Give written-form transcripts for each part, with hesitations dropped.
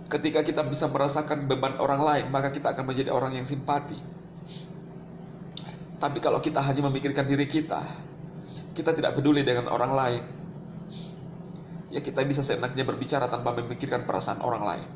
Ketika kita bisa merasakan beban orang lain, maka kita akan menjadi orang yang simpati. Tapi kalau kita hanya memikirkan diri kita tidak peduli dengan orang lain, ya kita bisa seenaknya berbicara tanpa memikirkan perasaan orang lain.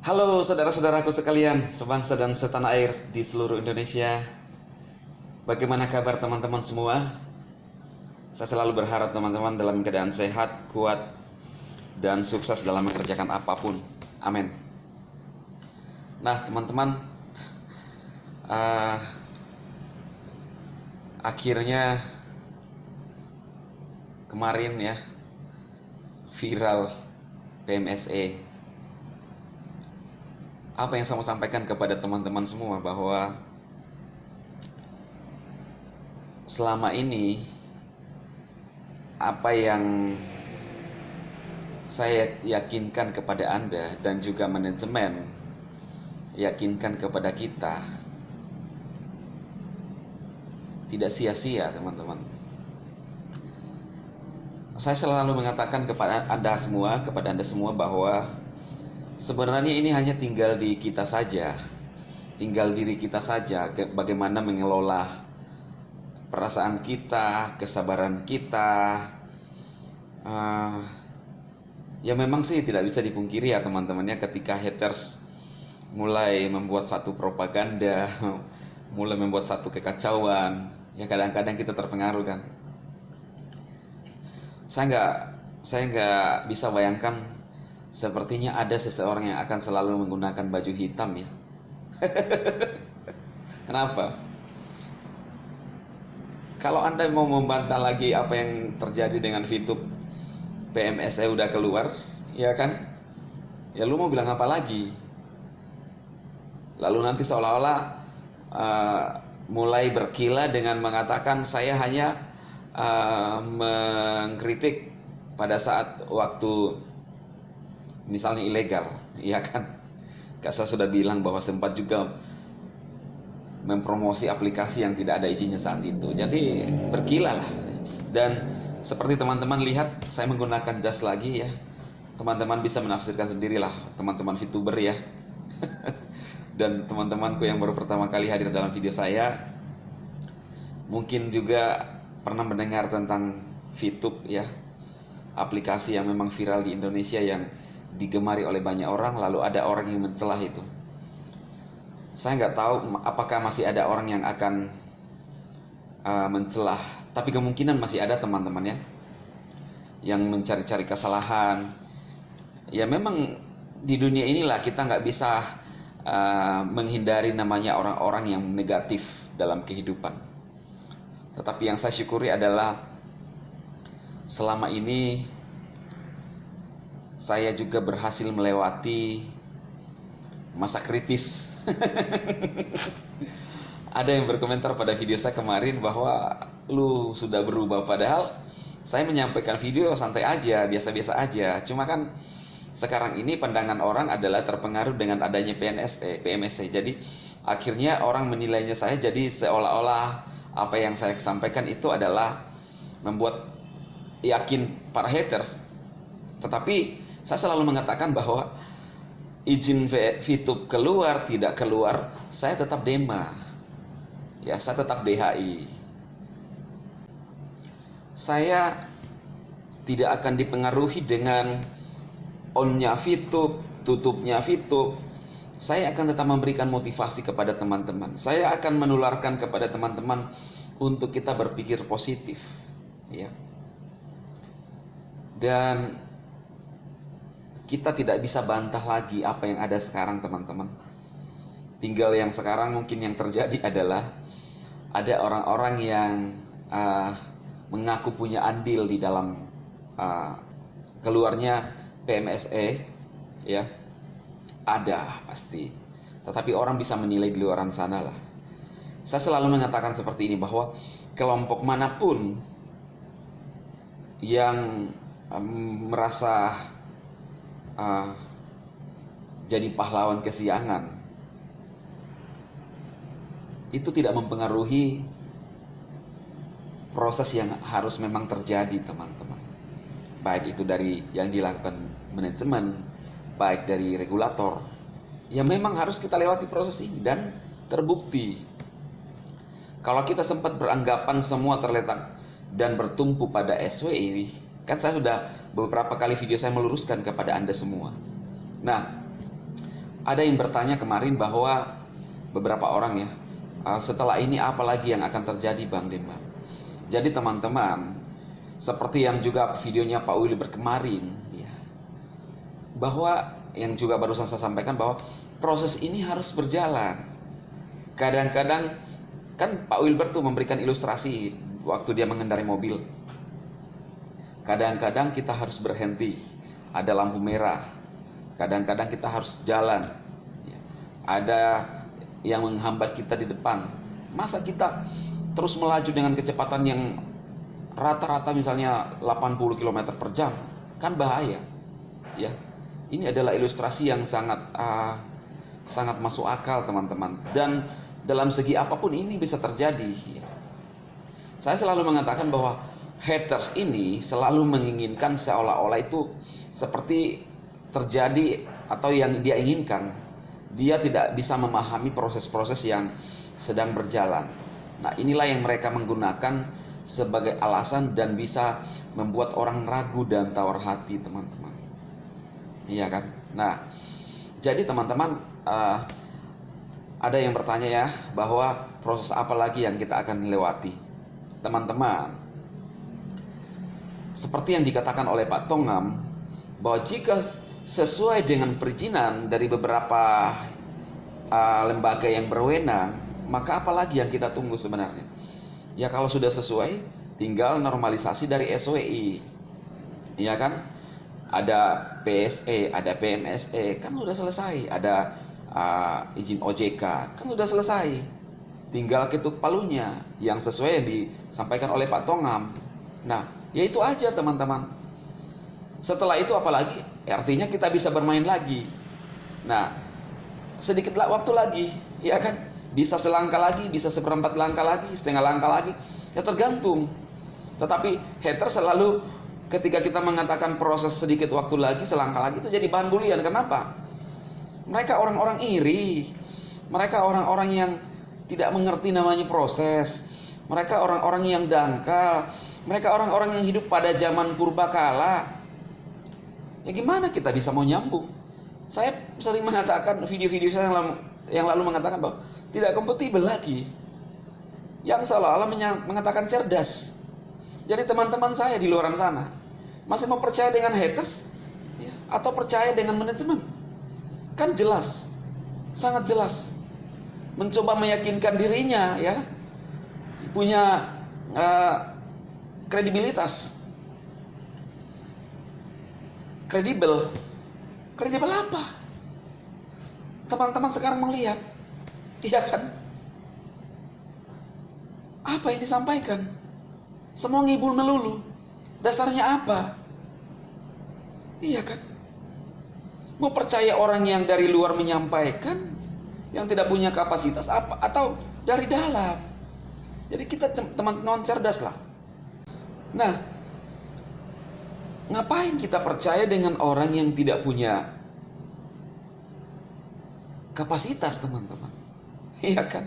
Halo saudara-saudaraku sekalian, sebangsa dan setanah air di seluruh Indonesia. Bagaimana kabar teman-teman semua? Saya selalu berharap teman-teman dalam keadaan sehat, kuat, dan sukses dalam mengerjakan apapun. Amin. Nah teman-teman, akhirnya kemarin ya viral PMSE. Apa yang saya mau sampaikan kepada teman-teman semua bahwa selama ini apa yang saya yakinkan kepada Anda dan juga manajemen yakinkan kepada kita tidak sia-sia teman-teman. Saya selalu mengatakan kepada Anda semua bahwa sebenarnya ini hanya tinggal di kita saja, tinggal diri kita saja, bagaimana mengelola perasaan kita, kesabaran kita. Ya memang sih tidak bisa dipungkiri ya teman-temannya, ketika haters mulai membuat satu propaganda, mulai membuat satu kekacauan, ya kadang-kadang kita terpengaruh kan. Saya nggak bisa bayangkan. Sepertinya ada seseorang yang akan selalu menggunakan baju hitam ya. Kenapa? Kalau Anda mau membantah lagi apa yang terjadi dengan VTube PMSE udah keluar, ya kan? Ya lu mau bilang apa lagi? Lalu nanti seolah-olah mulai berkilah dengan mengatakan saya hanya mengkritik pada saat waktu misalnya ilegal, ya kan? Saya sudah bilang bahwa sempat juga mempromosi aplikasi yang tidak ada izinnya saat itu. Jadi berkilah lah. Dan seperti teman-teman lihat, saya menggunakan jas lagi ya. Teman-teman bisa menafsirkan sendirilah, teman-teman VTuber ya. Dan teman-temanku yang baru pertama kali hadir dalam video saya, mungkin juga pernah mendengar tentang VTube ya. Aplikasi yang memang viral di Indonesia yang digemari oleh banyak orang, lalu ada orang yang mencelah itu. Saya nggak tahu apakah masih ada orang yang akan mencelah, tapi kemungkinan masih ada teman-teman ya, yang mencari-cari kesalahan. Ya memang di dunia inilah kita nggak bisa menghindari namanya orang-orang yang negatif dalam kehidupan. Tetapi yang saya syukuri adalah selama ini saya juga berhasil melewati masa kritis. Ada yang berkomentar pada video saya kemarin bahwa lu sudah berubah, padahal saya menyampaikan video santai aja, biasa-biasa aja. Cuma kan sekarang ini pandangan orang adalah terpengaruh dengan adanya PMSE. Jadi akhirnya orang menilainya saya jadi seolah-olah apa yang saya sampaikan itu adalah membuat yakin para haters. Tetapi saya selalu mengatakan bahwa izin VTube keluar tidak keluar, saya tetap DEMA. Ya, saya tetap DHI. Saya tidak akan dipengaruhi dengan on-nya VTube, tutupnya VTube. Saya akan tetap memberikan motivasi kepada teman-teman. Saya akan menularkan kepada teman-teman untuk kita berpikir positif, ya. Dan kita tidak bisa bantah lagi apa yang ada sekarang teman-teman. Tinggal yang sekarang mungkin yang terjadi adalah ada orang-orang yang mengaku punya andil di dalam keluarnya PMSE ya. Ada pasti. Tetapi orang bisa menilai di luaran sana lah. Saya selalu mengatakan seperti ini, bahwa kelompok manapun yang merasa jadi pahlawan kesiangan, itu tidak mempengaruhi proses yang harus memang terjadi, teman-teman. Baik itu dari yang dilakukan manajemen, baik dari regulator, ya memang harus kita lewati proses ini. Dan terbukti, kalau kita sempat beranggapan semua terletak dan bertumpu pada SWI, kan saya sudah beberapa kali video saya meluruskan kepada Anda semua. Nah, ada yang bertanya kemarin bahwa beberapa orang ya, setelah ini apa lagi yang akan terjadi, Bang Demam? Jadi teman-teman, seperti yang juga videonya Pak Wilbert kemarin ya, bahwa yang juga barusan saya sampaikan, bahwa proses ini harus berjalan. Kadang-kadang kan Pak Wilbert tuh memberikan ilustrasi waktu dia mengendarai mobil. Kadang-kadang kita harus berhenti, ada lampu merah. Kadang-kadang kita harus jalan, ada yang menghambat kita di depan. Masa kita terus melaju dengan kecepatan yang rata-rata misalnya 80 km per jam? Kan bahaya ya. Ini adalah ilustrasi yang sangat masuk akal, teman-teman. Dan dalam segi apapun ini bisa terjadi ya. Saya selalu mengatakan bahwa haters ini selalu menginginkan seolah-olah itu seperti terjadi atau yang dia inginkan. Dia tidak bisa memahami proses-proses yang sedang berjalan. Nah, inilah yang mereka menggunakan sebagai alasan dan bisa membuat orang ragu dan tawar hati, teman-teman. Iya kan? Nah, jadi teman-teman, ada yang bertanya ya, bahwa proses apa lagi yang kita akan lewati. Teman-teman, seperti yang dikatakan oleh Pak Tongam, bahwa jika sesuai dengan perizinan dari beberapa lembaga yang berwenang, maka apa lagi yang kita tunggu sebenarnya? Ya kalau sudah sesuai, tinggal normalisasi dari SWI, ya kan? Ada PSE, ada PMSE, kan sudah selesai. Ada izin OJK, kan sudah selesai. Tinggal ketuk palunya yang sesuai yang disampaikan oleh Pak Tongam. Nah, ya itu aja, teman-teman. Setelah itu apalagi? Artinya kita bisa bermain lagi. Nah, sedikit waktu lagi, ya kan? Bisa selangkah lagi, bisa seperempat langkah lagi, setengah langkah lagi, ya tergantung. Tetapi hater selalu ketika kita mengatakan proses sedikit waktu lagi, selangkah lagi, itu jadi bahan bulian. Kenapa? Mereka orang-orang iri. Mereka orang-orang yang tidak mengerti namanya proses. Mereka orang-orang yang dangkal. Mereka orang-orang yang hidup pada zaman purbakala. Ya gimana kita bisa mau nyambung? Saya sering mengatakan, video-video saya yang lalu mengatakan bahwa tidak kompatibel lagi. Yang seolah-olah mengatakan cerdas. Jadi teman-teman saya di luar sana masih mau percaya dengan haters ya, atau percaya dengan manajemen? Kan jelas, sangat jelas. Mencoba meyakinkan dirinya ya, punya kredibilitas. Kredibel apa? Teman-teman sekarang melihat, iya kan? Apa yang disampaikan? Semua ngibul melulu. Dasarnya apa? Iya kan? Mau percaya orang yang dari luar menyampaikan, yang tidak punya kapasitas apa, atau dari dalam? Jadi kita teman-teman cerdas lah. Nah, ngapain kita percaya dengan orang yang tidak punya kapasitas, teman-teman? Iya kan?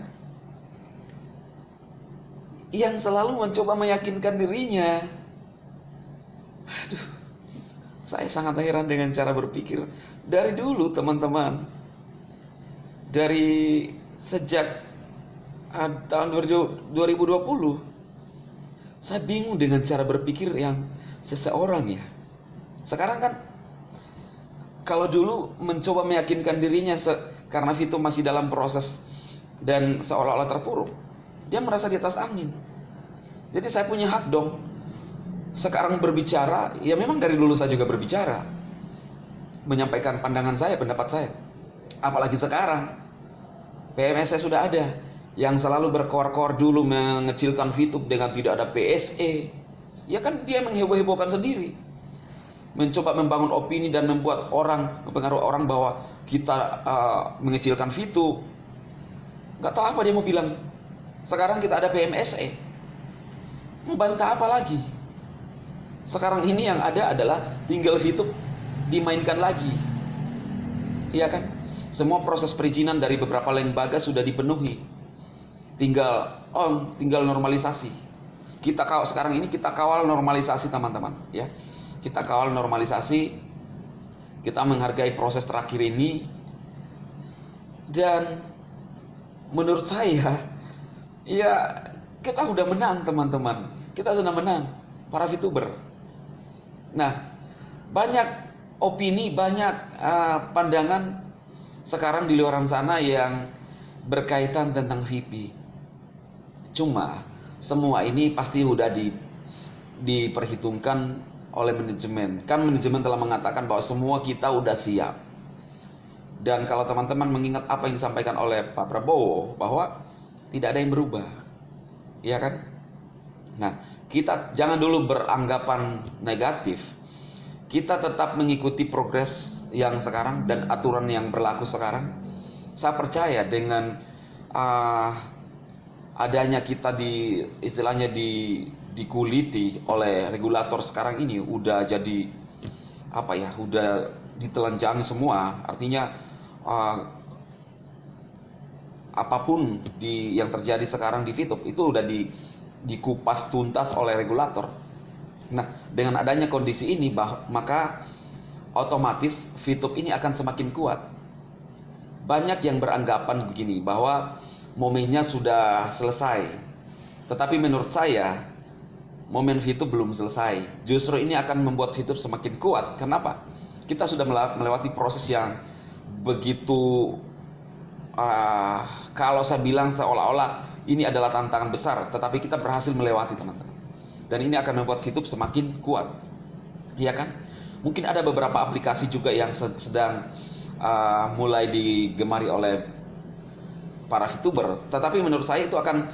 Yang selalu mencoba meyakinkan dirinya. Aduh, saya sangat heran dengan cara berpikir dari dulu, teman-teman. Dari sejak tahun 2020, saya bingung dengan cara berpikir yang seseorang ya. Sekarang kan, kalau dulu mencoba meyakinkan dirinya karena Vito masih dalam proses dan seolah-olah terpuruk, dia merasa di atas angin. Jadi saya punya hak dong. Sekarang berbicara, ya memang dari dulu saya juga berbicara, menyampaikan pandangan saya, pendapat saya. Apalagi sekarang PMSE sudah ada, yang selalu berkoar-koar dulu mengecilkan VTube dengan tidak ada PSE. Ya kan dia mengheboh-hebohkan sendiri, mencoba membangun opini dan membuat orang, mempengaruhi orang bahwa kita mengecilkan VTube. Nggak tahu apa dia mau bilang. Sekarang kita ada PMSE, mau bantah apa lagi? Sekarang ini yang ada adalah tinggal VTube dimainkan lagi, iya kan? Semua proses perizinan dari beberapa lembaga sudah dipenuhi, tinggal normalisasi. Sekarang ini kita kawal normalisasi, teman-teman, ya. Kita kawal normalisasi, kita menghargai proses terakhir ini, dan menurut saya, ya kita sudah menang, teman-teman. Kita sudah menang, para VTuber. Nah, banyak opini, banyak pandangan sekarang di luar sana yang berkaitan tentang VP. Cuma semua ini pasti sudah diperhitungkan oleh manajemen. Kan manajemen telah mengatakan bahwa semua kita udah siap. Dan kalau teman-teman mengingat apa yang disampaikan oleh Pak Prabowo, bahwa tidak ada yang berubah, ya kan? Nah, kita jangan dulu beranggapan negatif. Kita tetap mengikuti progres yang sekarang dan aturan yang berlaku sekarang. Saya percaya dengan adanya kita istilahnya dikuliti oleh regulator sekarang ini, udah jadi udah ditelanjangi semua. Artinya apapun yang terjadi sekarang di VTube itu udah dikupas tuntas oleh regulator. Nah, dengan adanya kondisi ini, maka otomatis VTube ini akan semakin kuat. Banyak yang beranggapan begini, bahwa momennya sudah selesai. Tetapi menurut saya, momen VTube belum selesai. Justru ini akan membuat VTube semakin kuat. Kenapa? Kita sudah melewati proses yang begitu, kalau saya bilang seolah-olah ini adalah tantangan besar, tetapi kita berhasil melewati, teman-teman. Dan ini akan membuat VTube semakin kuat, ya kan? Mungkin ada beberapa aplikasi juga yang sedang mulai digemari oleh para VTuber, tetapi menurut saya itu akan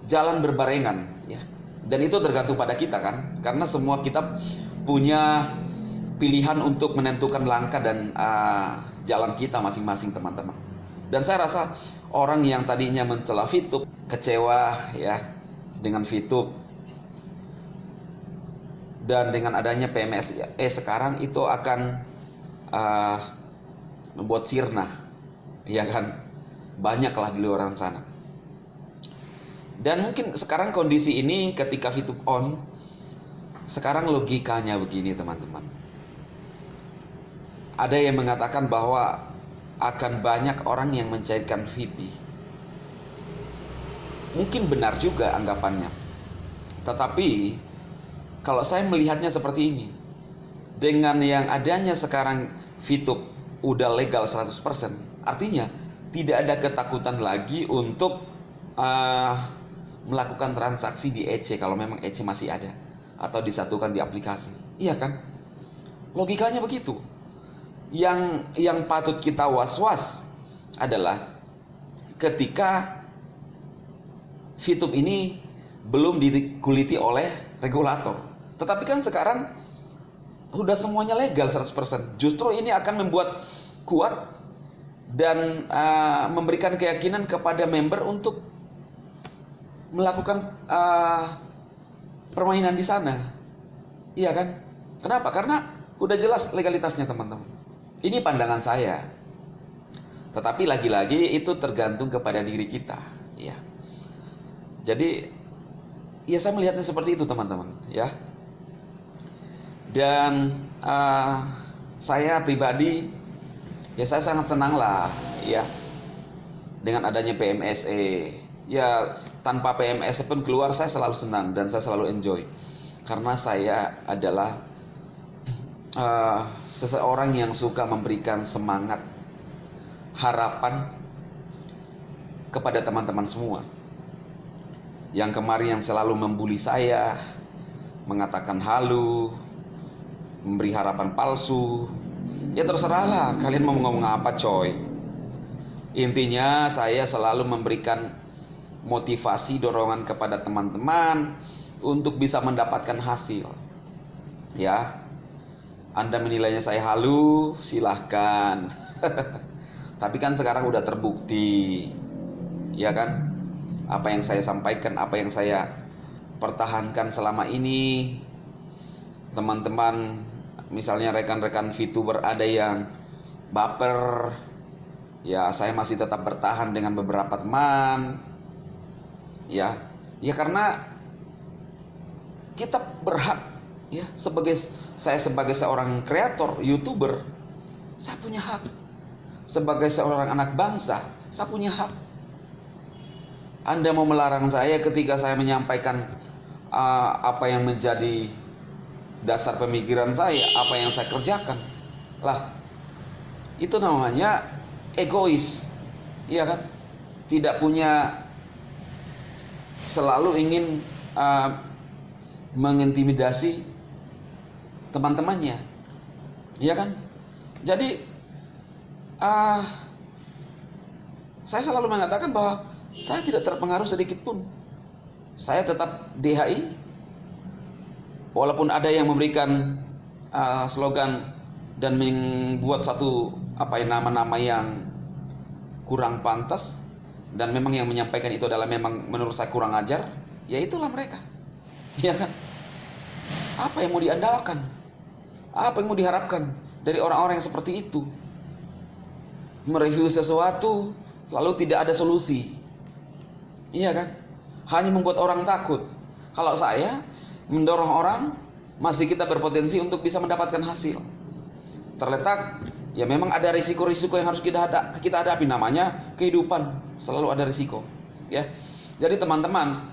jalan berbarengan, ya. Dan itu tergantung pada kita, kan? Karena semua kita punya pilihan untuk menentukan langkah dan jalan kita masing-masing, teman-teman. Dan saya rasa orang yang tadinya mencela VTube, kecewa ya dengan VTube, dan dengan adanya PMSE sekarang itu akan membuat sirna, ya kan? Banyaklah di luar sana. Dan mungkin sekarang kondisi ini ketika VTube on, sekarang logikanya begini, teman-teman. Ada yang mengatakan bahwa akan banyak orang yang mencairkan VP. Mungkin benar juga anggapannya. Tetapi kalau saya melihatnya seperti ini, dengan yang adanya sekarang VTube udah legal 100%, artinya tidak ada ketakutan lagi untuk melakukan transaksi di EC kalau memang EC masih ada atau disatukan di aplikasi. Iya kan? Logikanya begitu. Yang patut kita was-was adalah ketika VTube ini belum dikuliti oleh regulator. Tetapi kan sekarang sudah semuanya legal 100%. Justru ini akan membuat kuat dan memberikan keyakinan kepada member untuk melakukan permainan di sana. Iya kan? Kenapa? Karena udah jelas legalitasnya, teman-teman. Ini pandangan saya. Tetapi lagi-lagi itu tergantung kepada diri kita, ya. Jadi ya saya melihatnya seperti itu, teman-teman, ya. Dan saya pribadi, ya saya sangat senang lah, ya, dengan adanya PMSE. Ya tanpa PMSE pun keluar saya selalu senang dan saya selalu enjoy. Karena saya adalah seseorang yang suka memberikan semangat, harapan kepada teman-teman semua. Yang kemarin yang selalu membuli saya, mengatakan halu, memberi harapan palsu, ya terserahlah kalian mau ngomong apa, coy. Intinya saya selalu memberikan motivasi, dorongan kepada teman-teman untuk bisa mendapatkan hasil. Ya, Anda menilainya saya halu, silahkan. Tapi kan sekarang udah terbukti, ya kan? Apa yang saya sampaikan, apa yang saya pertahankan selama ini, teman-teman, misalnya rekan-rekan VTuber ada yang baper, ya saya masih tetap bertahan dengan beberapa teman, ya karena kita berhak, ya, saya sebagai seorang kreator YouTuber, saya punya hak. Sebagai seorang anak bangsa, saya punya hak. Anda mau melarang saya ketika saya menyampaikan apa yang menjadi dasar pemikiran saya, apa yang saya kerjakan. Lah, itu namanya egois. Iya kan? Tidak punya, selalu ingin mengintimidasi teman-temannya. Iya kan? Jadi saya selalu mengatakan bahwa saya tidak terpengaruh sedikit pun. Saya tetap DHI, walaupun ada yang memberikan slogan dan membuat satu nama-nama yang kurang pantas, dan memang yang menyampaikan itu adalah memang menurut saya kurang ajar, ya itulah mereka. Ya kan? Apa yang mau diandalkan? Apa yang mau diharapkan dari orang-orang yang seperti itu? Mereview sesuatu lalu tidak ada solusi. Iya kan? Hanya membuat orang takut. Kalau saya mendorong orang, masih kita berpotensi untuk bisa mendapatkan hasil. Terletak, ya memang ada risiko-risiko yang harus kita hadapi, namanya kehidupan, selalu ada risiko, ya. Jadi teman-teman,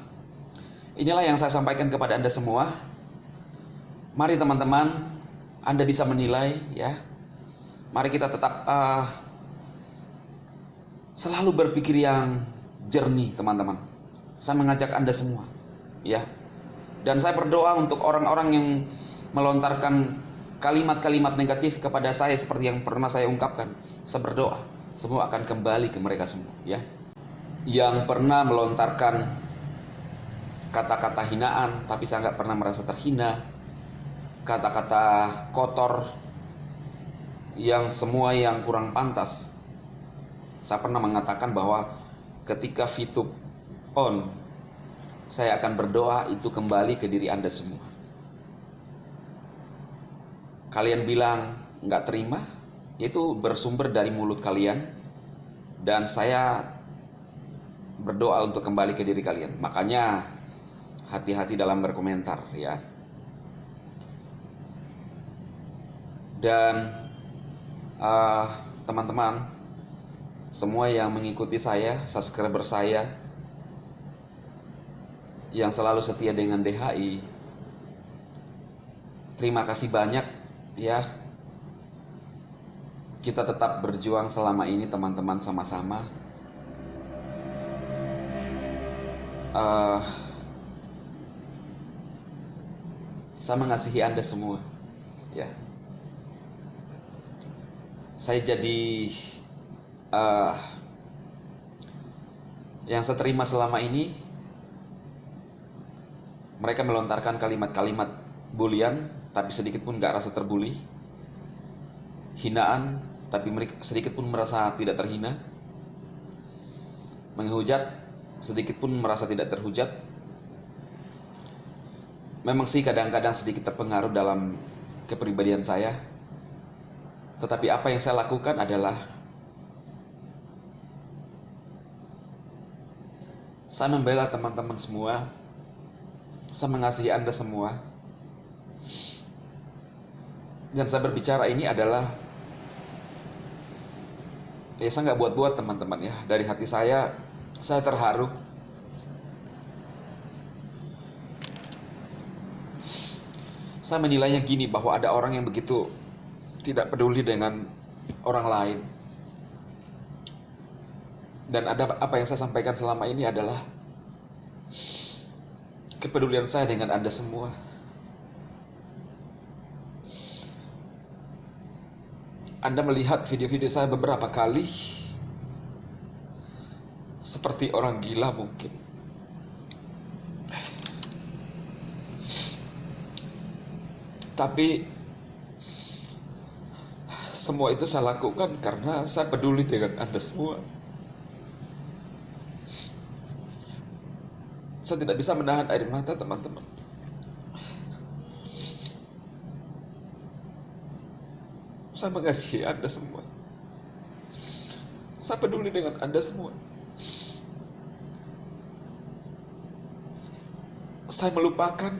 inilah yang saya sampaikan kepada Anda semua. Mari teman-teman, Anda bisa menilai, ya. Mari kita tetap selalu berpikir yang jernih, teman-teman. Saya mengajak Anda semua, ya. Dan saya berdoa untuk orang-orang yang melontarkan kalimat-kalimat negatif kepada saya seperti yang pernah saya ungkapkan. Saya berdoa semua akan kembali ke mereka semua, ya. Yang pernah melontarkan kata-kata hinaan tapi saya nggak pernah merasa terhina, kata-kata kotor, yang semua yang kurang pantas. Saya pernah mengatakan bahwa ketika VTube on, saya akan berdoa itu kembali ke diri Anda semua. Kalian bilang nggak terima, itu bersumber dari mulut kalian, dan saya berdoa untuk kembali ke diri kalian. Makanya hati-hati dalam berkomentar, ya. Dan teman-teman semua yang mengikuti saya, subscriber saya, yang selalu setia dengan DHI, terima kasih banyak, ya. Kita tetap berjuang selama ini teman-teman, sama-sama. Saya mengasihi Anda semua, ya. Saya jadi yang saya terima selama ini, mereka melontarkan kalimat-kalimat bulian tapi sedikit pun gak rasa terbuli, hinaan tapi mereka sedikit pun merasa tidak terhina, menghujat sedikit pun merasa tidak terhujat. Memang sih kadang-kadang sedikit terpengaruh dalam kepribadian saya, tetapi apa yang saya lakukan adalah saya membela teman-teman semua. Saya mengasihi Anda semua. Dan saya berbicara ini adalah, ya saya nggak buat-buat teman-teman, ya. Dari hati saya terharu. Saya menilainya gini, bahwa ada orang yang begitu tidak peduli dengan orang lain. Dan apa yang saya sampaikan selama ini adalah kepedulian saya dengan Anda semua. Anda melihat video-video saya beberapa kali, seperti orang gila mungkin. Tapi semua itu saya lakukan karena saya peduli dengan Anda semua. Saya tidak bisa menahan air mata, teman-teman. Saya mengasihi Anda semua. Saya peduli dengan Anda semua. Saya melupakan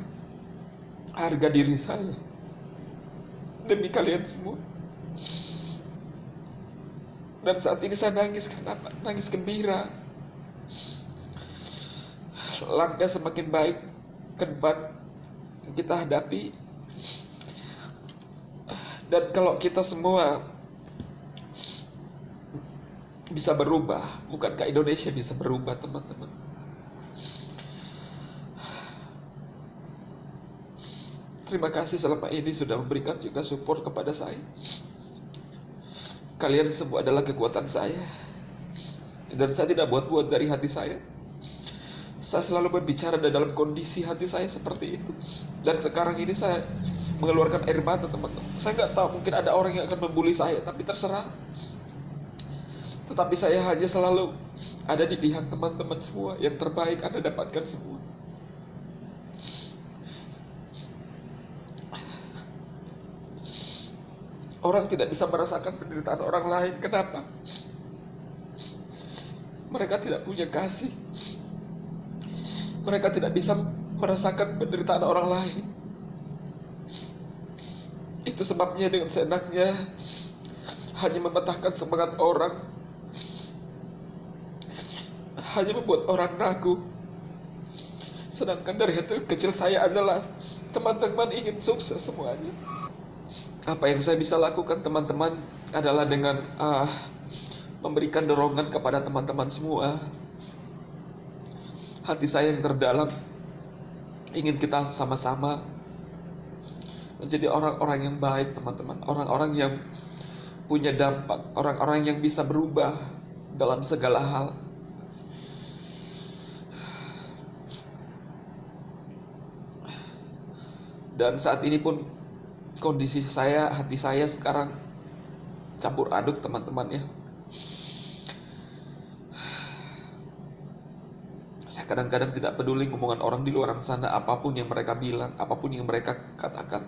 harga diri saya demi kalian semua. Dan saat ini saya nangis. Kenapa? Nangis gembira. Langkah semakin baik ke depan kita hadapi. Dan kalau kita semua bisa berubah, bukankah Indonesia bisa berubah, teman-teman? Terima kasih selama ini sudah memberikan juga support kepada saya. Kalian semua adalah kekuatan saya. Dan saya tidak buat-buat dari hati saya. Saya selalu berbicara dalam kondisi hati saya seperti itu. Dan sekarang ini saya mengeluarkan air mata, teman-teman. Saya nggak tahu, mungkin ada orang yang akan membuli saya, tapi terserah. Tetapi saya hanya selalu ada di pihak teman-teman semua. Yang terbaik Anda dapatkan semua. Orang tidak bisa merasakan penderitaan orang lain. Kenapa? Mereka tidak punya kasih. Mereka tidak bisa merasakan penderitaan orang lain. Itu sebabnya dengan seenaknya hanya mematahkan semangat orang, hanya membuat orang ragu. Sedangkan dari hati kecil saya adalah teman-teman ingin sukses semuanya. Apa yang saya bisa lakukan, teman-teman, adalah dengan memberikan dorongan kepada teman-teman semua. Hati saya yang terdalam ingin kita sama-sama menjadi orang-orang yang baik, teman-teman. Orang-orang yang punya dampak, orang-orang yang bisa berubah dalam segala hal. Dan saat ini pun kondisi saya, hati saya sekarang campur aduk, teman-teman ya. Saya kadang-kadang tidak peduli ngomongan orang di luar sana, apapun yang mereka bilang, apapun yang mereka katakan.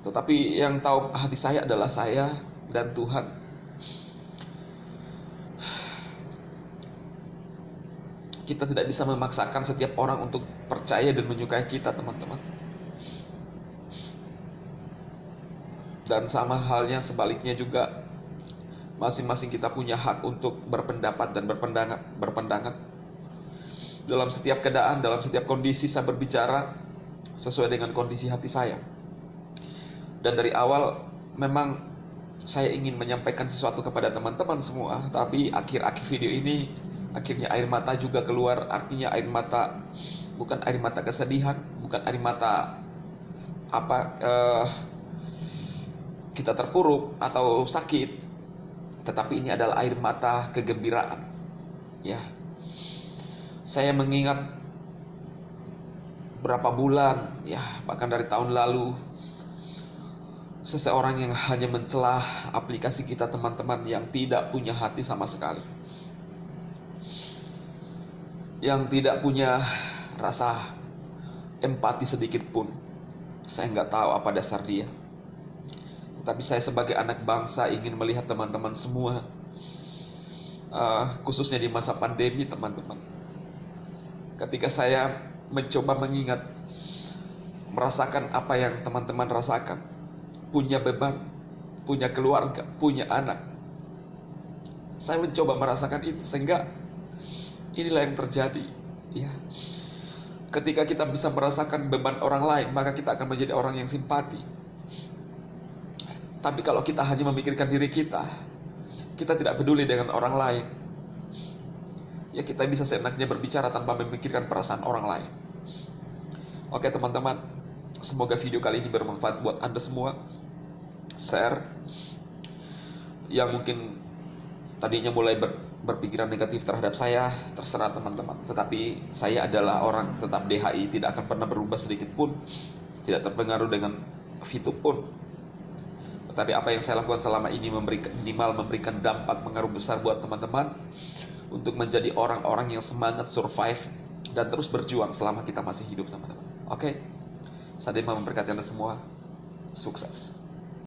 Tetapi yang tahu hati saya adalah saya dan Tuhan. Kita tidak bisa memaksakan setiap orang untuk percaya dan menyukai kita, teman-teman. Dan sama halnya sebaliknya juga, masing-masing kita punya hak untuk berpendapat dan berpendangan. Dalam setiap keadaan, dalam setiap kondisi saya berbicara sesuai dengan kondisi hati saya. Dan dari awal memang saya ingin menyampaikan sesuatu kepada teman-teman semua, tapi akhir-akhir video ini akhirnya air mata juga keluar. Artinya air mata bukan air mata kesedihan, bukan air mata kita terpuruk atau sakit, tetapi ini adalah air mata kegembiraan. Ya, saya mengingat berapa bulan, ya bahkan dari tahun lalu, seseorang yang hanya mencelah aplikasi kita, teman-teman, yang tidak punya hati sama sekali, yang tidak punya rasa empati sedikit pun. Saya nggak tahu apa dasar dia. Tetapi saya sebagai anak bangsa ingin melihat teman-teman semua, khususnya di masa pandemi, teman-teman. Ketika saya mencoba mengingat, merasakan apa yang teman-teman rasakan, punya beban, punya keluarga, punya anak. Saya mencoba merasakan itu, sehingga inilah yang terjadi, ya. Ketika kita bisa merasakan beban orang lain, maka kita akan menjadi orang yang simpati. Tapi kalau kita hanya memikirkan diri kita tidak peduli dengan orang lain, ya kita bisa seenaknya berbicara tanpa memikirkan perasaan orang lain. Oke teman-teman, semoga video kali ini bermanfaat buat Anda semua. Share yang mungkin tadinya mulai berpikiran negatif terhadap saya, terserah teman-teman. Tetapi saya adalah orang tetap DHI, tidak akan pernah berubah sedikit pun, tidak terpengaruh dengan Fitu pun. Tetapi apa yang saya lakukan selama ini minimal memberikan dampak pengaruh besar buat teman-teman untuk menjadi orang-orang yang semangat survive dan terus berjuang selama kita masih hidup, teman-teman. Oke, Sadema memberkati Anda semua. Sukses.